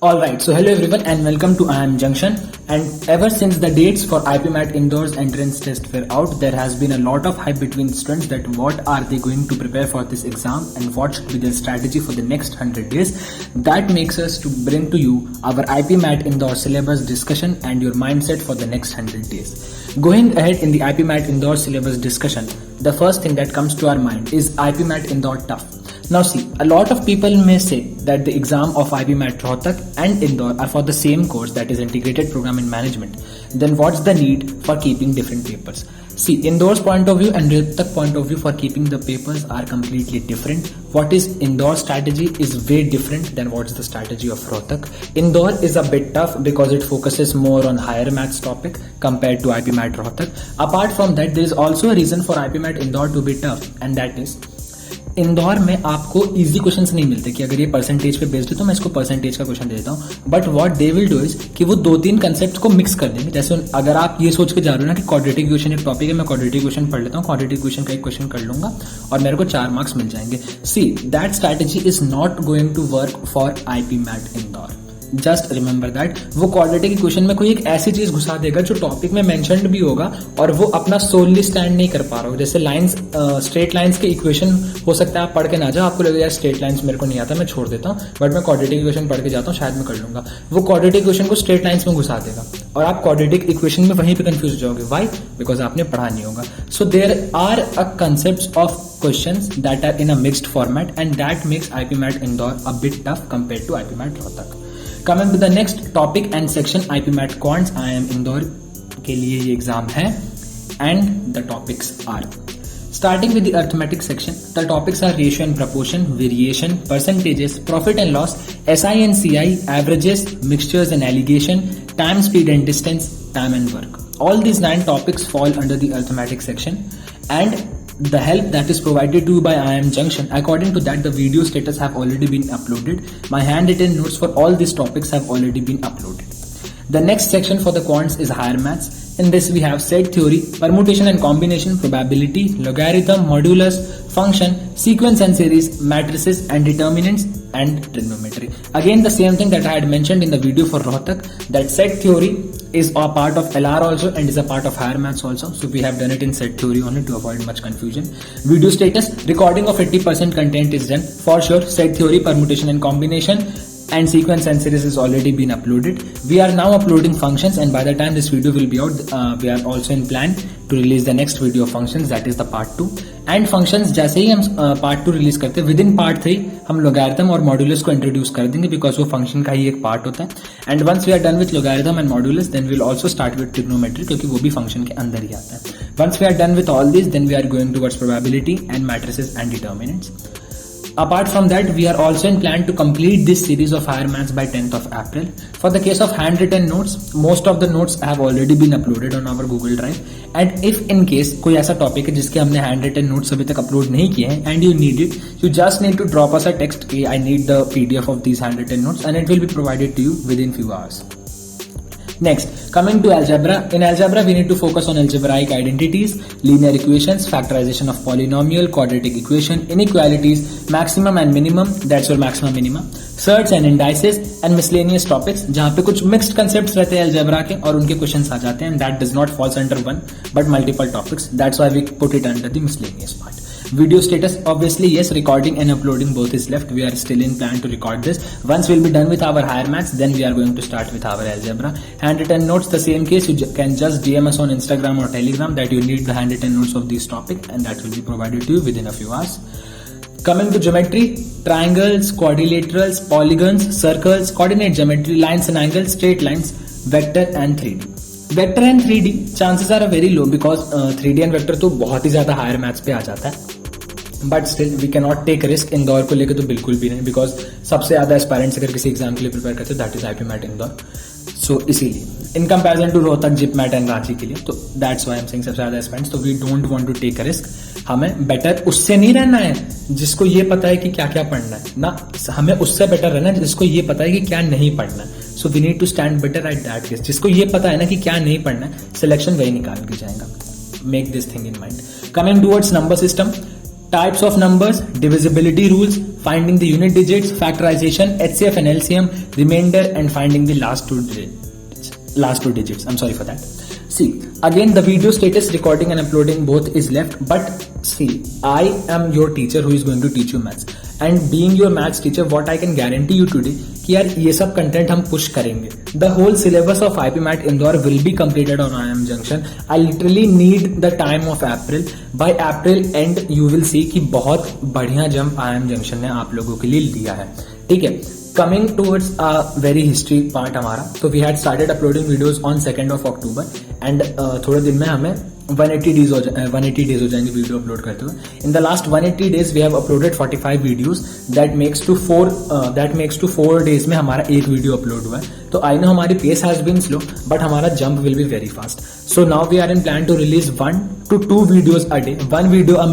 Alright, so hello everyone and welcome to IIM Junction. And ever since the dates for IPMAT Indoors entrance test were out, there has been a lot of hype between students that what are they going to prepare for this exam and what should be their strategy for the next 100 days. That makes us to bring to you our IPMAT Indoor syllabus discussion and your mindset for the next 100 days. Going ahead in the IPMAT Indoor syllabus discussion, the first thing that comes to our mind is IPMAT Indore tough. Now see, a lot of people may say that the exam of IPMAT Rohtak and Indore are for the same course, that is Integrated Program in Management. Then what's the need for keeping different papers? See, Indore's point of view and Rohtak point of view for keeping the papers are completely different. What is Indore strategy is way different than what's the strategy of Rohtak. Indore is a bit tough because it focuses more on higher maths topic compared to IPMAT Rohtak. Apart from that, there is also a reason for IPMAT Indore to be tough, and that is Indore में आपको easy questions नहीं मिलते कि अगर ये percentage पे based है तो मैं इसको परसेंटेज का क्वेश्चन दे देता हूँ. But what they will do is कि वो दो तीन कंसेप्ट को मिक्स कर देंगे. जैसे अगर आप ये सोच के जा रहे हो ना कि क्वाड्रेटिक इक्वेशन एक टॉपिक है, मैं क्वाड्रेटिक इक्वेशन पढ़ लेता हूँ, क्वाड्रेटिक इक्वेशन का एक क्वेश्चन कर लूंगा और मेरे को 4 मार्क्स मिल जाएंगे. See that strategy is not going to work for IPMAT Indore. Just remember that वो क्वाड्रेटिक इक्वेशन में कोई एक ऐसी चीज घुसा देगा जो टॉपिक में मेंशन्ड भी होगा और वो अपना सोलली स्टैंड नहीं कर पा रहा हो. जैसे लाइंस, स्ट्रेट लाइंस के इक्वेशन हो सकता है आप पढ़ के ना जाओ, आपको लगेगा यार स्ट्रेट लाइंस मेरे को नहीं आता, मैं छोड़ देता हूँ, बट मैं क्वाड्रेटिक इक्वेशन पढ़ के जाता हूँ, शायद मैं कर लूंगा. वो क्वाड्रेटिक इक्वेशन को स्ट्रेट लाइंस में घुसा देगा और आप क्वाड्रेटिक इक्वेशन में वहीं पे कंफ्यूज हो जाओगे. व्हाई? बिकॉज आपने पढ़ा नहीं होगा. So there are a concepts of questions that are in a mixed format and that makes IPMAT Indore a bit tough compared to IPMAT Rohtak. Coming to the next topic and section, IPMAT Quants. IIM Indore के लिए ये exam है and the topics are starting with the arithmetic section. The topics are ratio and proportion, variation, percentages, profit and loss, SI and CI, averages, mixtures and alligation, time, speed and distance, time and work. All these 9 topics fall under the arithmetic section and the help that is provided to you by IIM Junction. According to that, the video status have already been uploaded. My handwritten notes for all these topics have already been uploaded. The next section for the quants is higher maths. In this we have set theory, permutation and combination, probability, logarithm, modulus, function, sequence and series, matrices and determinants and trigonometry. Again the same thing that I had mentioned in the video for Rohtak, that set theory is a part of LR also and is a part of higher maths also. So we have done it in set theory only to avoid much confusion. Video status, recording of 80% content is done. For sure, set theory, permutation and combination and sequence and series has already been uploaded. We are now uploading functions and by the time this video will be out, we are also in plan to release the next video of functions, that is the part 2. And functions जैसे ही हम part 2 release करते हैं, with in part 3 हम logarithm और modulus को introduce कर देंगे because वो फंक्शन का ही एक पार्ट होता है. And once we are done with logarithm and modulus then we will also start with trigonometry क्योंकि वो भी फंक्शन के अंदर ही आता है. Once we are done with all this then we are going towards probability and matrices and determinants. Apart from that, we are also in plan to complete this series of higher maths by 10th of April. For the case of handwritten notes, most of the notes have already been uploaded on our Google Drive. And if in case कोई ऐसा topic है जिसके हमने handwritten notes अभी तक upload नहीं किए हैं and you need it, you just need to drop us a text, I need the PDF of these handwritten notes and it will be provided to you within few hours. Next, coming to algebra. In algebra, we need to focus on algebraic identities, linear equations, factorization of polynomial, quadratic equation, inequalities, maximum and minimum, that's your maximum minimum, surds and indices, and miscellaneous topics, जहाँ पे कुछ mixed concepts रहते हैं algebra के और उनके questions आ जाते हैं. That does not falls under one, but multiple topics. That's why we put it under the miscellaneous part. Video status, obviously yes, recording and uploading both is left. We are still in plan to record this. Once we'll be done with our higher maths, then we are going to start with our algebra. Handwritten notes, the same case, you can just DM us on Instagram or Telegram that you need the handwritten notes of this topic and that will be provided to you within a few hours. Coming to geometry, triangles, quadrilaterals, polygons, circles, coordinate geometry, lines and angles, straight lines, vector and 3D. Vector and 3D chances are very low because 3D and vector तो बहुत ही ज्यादा higher maths पे आ जाता है. But still we can not take risk. Indore को लेकर तो बिल्कुल भी नहीं बिकॉज सबसे ज्यादा एस्पायरेंट्स अगर किसी एग्जाम के लिए प्रिपेयर करते हैं that is IPMAT Indore. So इसीलिए in comparison to Rohtak, JIPMAT and Ranchi के लिए तो that's why I am saying सबसे ज्यादा एस्पायरेंट्स. तो we don't want to take a risk. हमें बेटर उससे नहीं रहना है जिसको ये पता है कि क्या क्या पढ़ना है ना, हमें उससे बेटर रहना है जिसको ये पता है कि क्या नहीं पढ़ना है. So we need to stand better at that case. जिसको ये पता है ना कि क्या नहीं पढ़ना है, सिलेक्शन वही निकाल के जाएगा. Make this thing in mind. Coming towards number system, types of numbers, divisibility rules, finding the unit digits, factorization, HCF and LCM, remainder, and finding the last two digits. I'm sorry for that. See, again the video status recording and uploading both is left, but see, I am your teacher who is going to teach you maths, and being your maths teacher, what I can guarantee you today कि यार ये सब content हम push करेंगे. The whole syllabus of IPMAT Indore will be completed on IIM junction. I literally need the time of April. By April and you will see कि बहुत बढ़िया jump IIM junction ने आप लोगों के लिए लिया है. ठीक है, coming towards very history part हमारा, तो we had started uploading videos on 2 October and थोड़े दिन में हमें 180 डेज हो जाएंगे वीडियो अपलोड करते हुए. In the last 180 days we have uploaded 45 videos. That makes to 4 days में हमारा एक वीडियो अपलोड हुआ है. तो आई नो हमारी pace has been slow, but हमारा jump will be very fast. So now we are in plan to release 1 to 2 videos a day. 1 video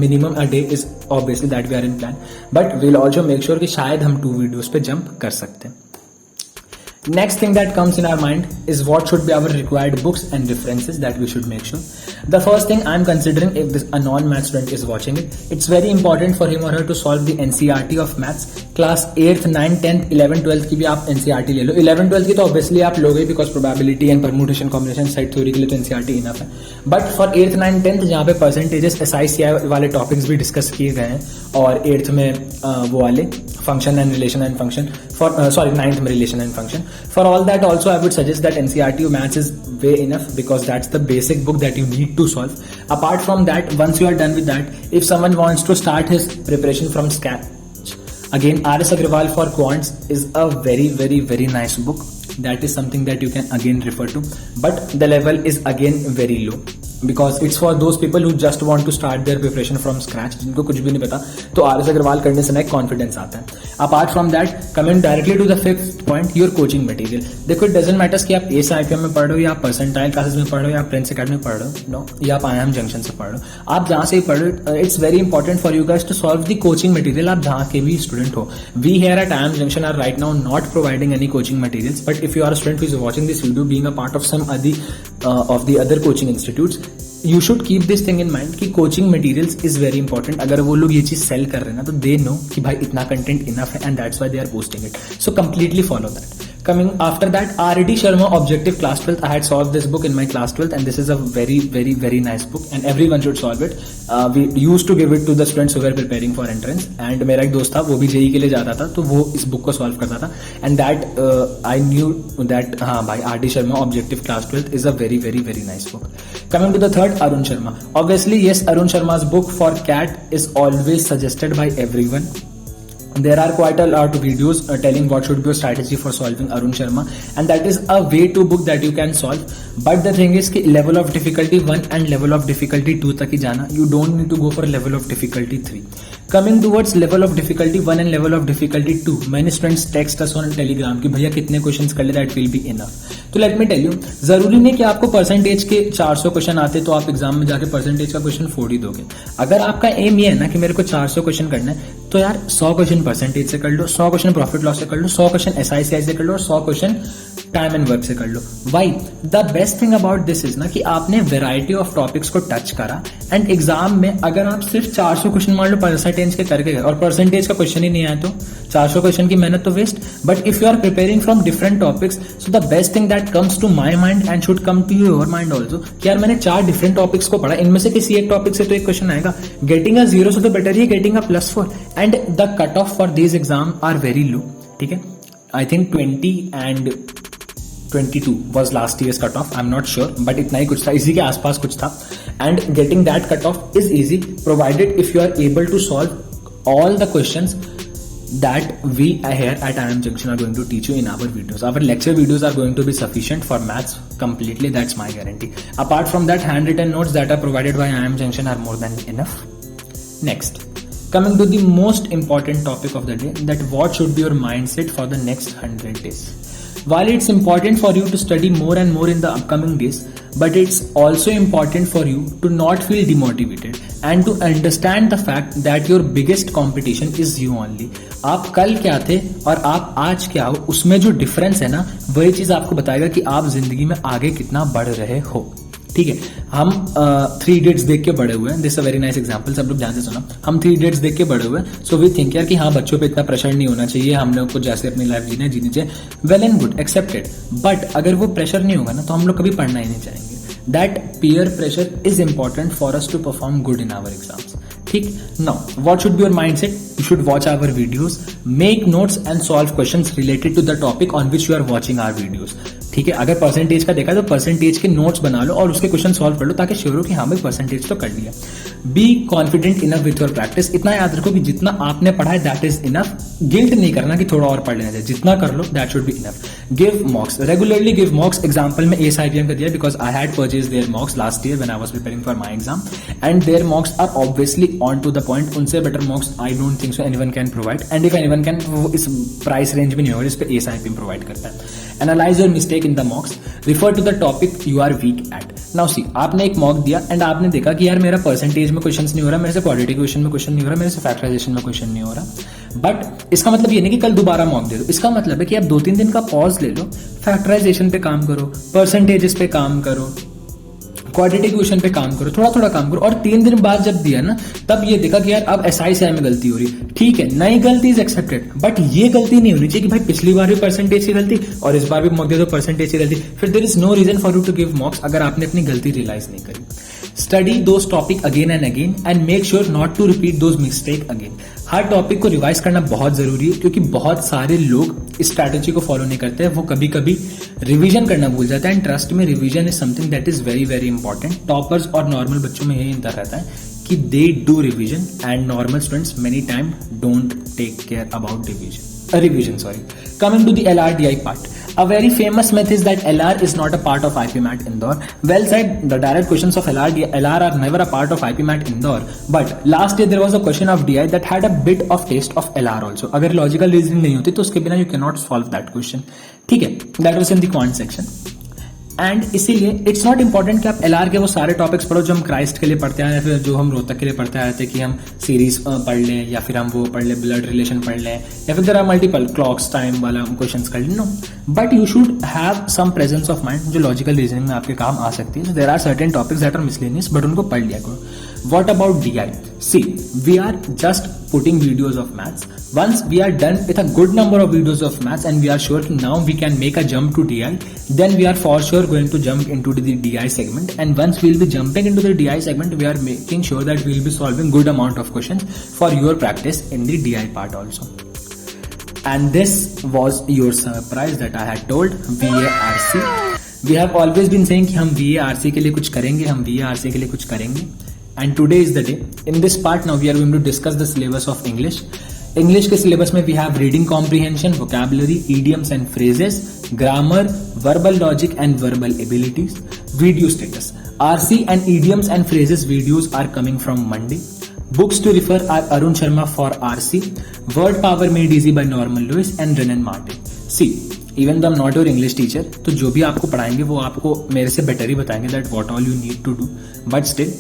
minimum a day is obviously that we are in plan, but we'll also make sure कि शायद हम 2 videos पे jump कर सकते हैं. Next thing that comes in our mind is what should be our required books and references that we should make sure. The first thing I'm considering, if a non-math student is watching it, it's very important for him or her to solve the NCERT of maths. Class 8th, 9th, 10th, 11th, 12th की भी आप NCERT ले लो. 11th, 12th की तो obviously आप लोगे because probability and permutation combination set theory के लिए तो NCERT enough है. But for 8th, 9th, 10th जहाँ पे percentages SI वाले topics भी discuss किए गए हैं, और 8th में वो वाले function and relation and function, 9th में relation and function. For all that also I would suggest that NCERT maths is way enough because that's the basic book that you need to solve. Apart from that, once you are done with that, if someone wants to start his preparation from scratch, again RS Agrawal for Quants is a very, very, very nice book. That is something that you can again refer to, but the level is again very low because it's for those people who just want to start their preparation from scratch, जिनको कुछ भी नहीं पता. तो RS Agrawal करने से ना एक कॉन्फिडेंस आता है. Apart from that, coming directly to the fifth point, your coaching material. देखो, it doesn't matter कि आप ACE IPM में पढ़ रहे हो या आप परसेंटाइल क्लासेस में पढ़ रहे हो या आप प्रिंस अकेडमी में पढ़ रहे हो, नो, या आप IIM जंक्शन से पढ़ रहे हो, आप जहाँ से ही पढ़ रहे हो, it's very important for you guys to solve the coaching material. आप जहाँ के भी स्टूडेंट हो, we here at IIM junction are right now not providing any coaching materials, but if you are a student who is watching this video being a part of some of the other coaching institutes, you should keep this thing in mind कि coaching materials is very important. अगर वो लोग ये चीज cell कर रहे हैं ना, तो they know कि भाई इतना कंटेंट इनफ है and that's why they are posting it. So completely follow that. Coming after that, R.D. Sharma Objective Class 12th. I had solved this book in my class 12th and this is a very, very, very nice book and everyone should solve it. We used to give it to the students who were preparing for entrance and मेरा एक दोस्त था, वो भी JEE के लिए जाता था, तो वो इस बुक को सॉल्व करता था and that I knew that हाँ भाई R.D. Sharma Objective Class 12th is a very, very, very nice book. Coming to the third, Arun Sharma. Obviously, yes, Arun Sharma's book for CAT is always suggested by everyone. There are quite a lot of videos telling what should be your strategy for solving Arun Sharma, and that is a way to book that you can solve. But the thing is कि level of difficulty 1 and level of difficulty 2 तक ही जाना. You don't need to go for level of difficulty 3. Coming towards level of difficulty 1 and level of difficulty 2, many students text us on Telegram कि भैया कितने questions कर ले, that will be enough. तो let me tell you, जरूरी नहीं कि आपको परसेंटेज के 400 क्वेश्चन आते तो आप एग्जाम में जाके परसेंटेज का क्वेश्चन फोड़ ही दोगे. अगर आपका एम ये है ना कि मेरे को 400 क्वेश्चन करना है, तो यार 100 क्वेश्चन परसेंटेज से कर लो, 100 क्वेश्चन प्रॉफिट लॉस से कर लो, 100 क्वेश्चन SICI से कर लो और 100 क्वेश्चन टाइम एंड वर्क से कर लो. Why? The best thing about this is ना कि आपने वेराइटी ऑफ टॉपिक्स को टच करा एंड एग्जाम में अगर आप सिर्फ 400 क्वेश्चन मान लो परसेंटेज के करके गए और परसेंटेज का क्वेश्चन ही नहीं आया, तो 400 क्वेश्चन की मेहनत तो waste. But if you are preparing from different topics, so the best thing that comes to my mind and should come to your mind also कि यार मैंने 4 डिफरेंट टॉपिक्स को पढ़ा, इनमें से किसी एक टॉपिक से तो एक क्वेश्चन आएगा. गेटिंग अ 0 से तो बेटर ही getting a +4 and the cut off for this exam are very low. ठीक है, I think 20 and 22 was last year's cutoff. I'm not sure, but इतना ही कुछ था, इसी के आसपास कुछ था. And getting that cutoff is easy, provided if you are able to solve all the questions that we here at IIM Junction are going to teach you in our videos. Our lecture videos are going to be sufficient for maths completely. That's my guarantee. Apart from that, handwritten notes that are provided by IIM Junction are more than enough. Next, coming to the most important topic of the day, that what should be your mindset for the next 100 days. While it's important for you to study more and more in the upcoming days, but it's also important for you to not feel demotivated and to understand the fact that your biggest competition is you only. आप कल क्या थे और आप आज क्या हो, उसमें जो डिफरेंस है ना, वही चीज आपको बताएगा कि आप जिंदगी में आगे कितना बढ़ रहे हो. ठीक है, हम 3 Idiots देख के बड़े हुए हैं. This a very nice example, सब लोग ध्यान से सुना. हम 3 Idiots देख के बड़े हुए हैं, सो वी थिंक यार कि हाँ बच्चों पे इतना प्रेशर नहीं होना चाहिए, हम लोग को जैसे अपनी लाइफ जीनी चाहिए. Well and good, accepted. But अगर वो प्रेशर नहीं होगा ना तो हम लोग कभी पढ़ना ही नहीं चाहेंगे. That peer pressure is important for us to perform good in our exams. ठीक. Now what should be your mindset? You should watch our videos, make notes and solve questions related to the topic on which you are watching our videos. ठीक है, अगर percentage का देखा तो percentage के notes बना लो और उसके क्वेश्चन सॉल्व कर लो ताकि श्योर हो कि हाँ भाई परसेंटेज तो कर लिया. Be confident enough with your practice. इतना याद रखो कि जितना आपने पढ़ा है दैट इज इनफ. गिल्ट नहीं करना कि थोड़ा और पढ़ लेना चाहिए, जितना कर लो that should be enough. Give mocks, regularly give mocks. Example में ASIPM का दिया because I had purchase their mocks last year when I was preparing for my exam and their mocks are obviously on to the point. उनसे better mocks I don't think so anyone can provide, and if anyone can वो इस price range में नहीं होगा जिस पे ASIPM provide करता है. Analyse your mistake in the mocks, refer to the topic you are weak at. Now see, आपने एक मॉक दिया एंड आपने देखा कि यार मेरा परसेंटेज में क्वेश्चन नहीं हो रहा, मेरे से क्वाड्रेटिक क्वेश्चन में क्वेश्चन नहीं हो रहा, मेरे से फैक्टराइजेशन में क्वेश्चन नहीं हो रहा. बट इसका मतलब ये नहीं कि कल दोबारा मॉक दे दो. इसका मतलब है कि आप 2-3 दिन का पॉज ले लो, फैक्टराइजेशन पे काम करो, परसेंटेजेस पे काम करो, क्वाड्रेटिक क्वेश्चन पे काम करो, थोड़ा थोड़ा काम करो. और 3 दिन बाद जब दिया ना तब ये देखा कि यार अब SI में गलती हो रही. ठीक है, नई गलती इज एक्सेप्टेड, बट ये गलती नहीं होनी चाहिए कि भाई पिछली बार भी परसेंटेज की गलती और इस बार भी मॉक दे दो परसेंटेज की गलती. फिर there is no reason for you to give mocks अगर आपने अपनी गलती रियलाइज नहीं करी. Study those topic again and again and make sure not to repeat those mistake again. हर टॉपिक को रिवाइज करना बहुत जरूरी है क्योंकि बहुत सारे लोग इस स्ट्रैटेजी को फॉलो नहीं करते हैं. वो कभी कभी रिवीजन करना भूल जाता है एंड ट्रस्ट में revision is something that is very very important. Toppers और नॉर्मल बच्चों में यही अंतर रहता है कि they do revision and normal students many time don't take care about revision. Coming to the LRDI part, a very famous myth is that LR is not a part of IPMAT Indore. Well said, the direct questions of LR are never a part of IPMAT Indore. But last year there was a question of DI that had a bit of taste of LR also. अगर logical reasoning नहीं होती तो उसके बिना you cannot solve that question. ठीक है, that was in the quant section. And इसीलिए it's not important कि आप LR के वो सारे टॉपिक्स पढ़ो जो हम क्राइस्ट के लिए पढ़ते हैं या फिर जो हम रोहतक के लिए पढ़ते आए थे कि हम सीरीज पढ़ लें या फिर हम वो पढ़ लें, ब्लड रिलेशन पढ़ लें या फिर there are multiple clocks time वाला क्वेश्चंस कर लें. No, but you should have some presence of mind जो लॉजिकल रीजनिंग में आपके काम आ सकती है. There are certain topics that are miscellaneous but उनको पढ़ लिया करो. What about DI? See, we are just putting videos of maths. Once we are done with a good number of videos of maths and we are sure now we can make a jump to DI, then we are for sure going to jump into the DI segment. And once we will be jumping into the DI segment, we are making sure that we will be solving good amount of questions for your practice in the DI part also. And this was your surprise that I had told VARC. We have always been saying कि हम VARC के लिए कुछ करेंगे, हम VARC के लिए कुछ करेंगे. And today is the day. In this part now we are going to discuss the syllabus of English. English के syllabus में we have reading comprehension, vocabulary, idioms and phrases, grammar, verbal logic and verbal abilities, video status. RC and idioms and phrases videos are coming from Monday. Books to refer are Arun Sharma for RC, Word Power Made Easy by Norman Lewis and Renan Martin. See, even though I'm not your English teacher, तो जो भी आपको पढ़ाएंगे वो आपको मेरे से better ही बताएंगे that what all you need to do. But still,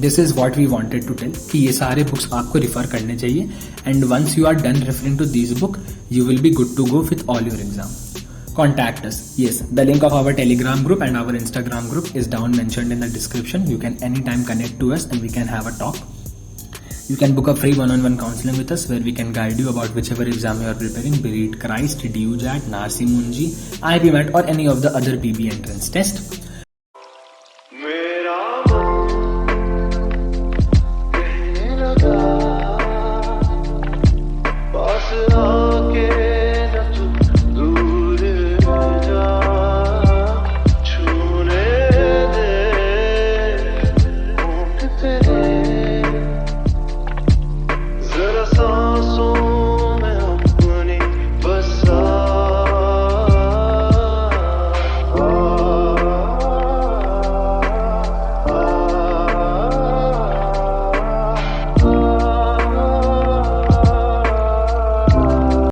this is what we wanted to tell कि ये सारे बुक्स आपको रिफर करने चाहिए and once you are done referring to this book you will be good to go with all your exam. Contact us. Yes, the link of our Telegram group and our Instagram group is down mentioned in the description. You can anytime connect to us and we can have a talk. You can book a free one-on-one counseling with us where we can guide you about whichever exam you are preparing, be it CRIST, DUJAT, NARCI Munji, IPMAT or any of the other PB entrance test.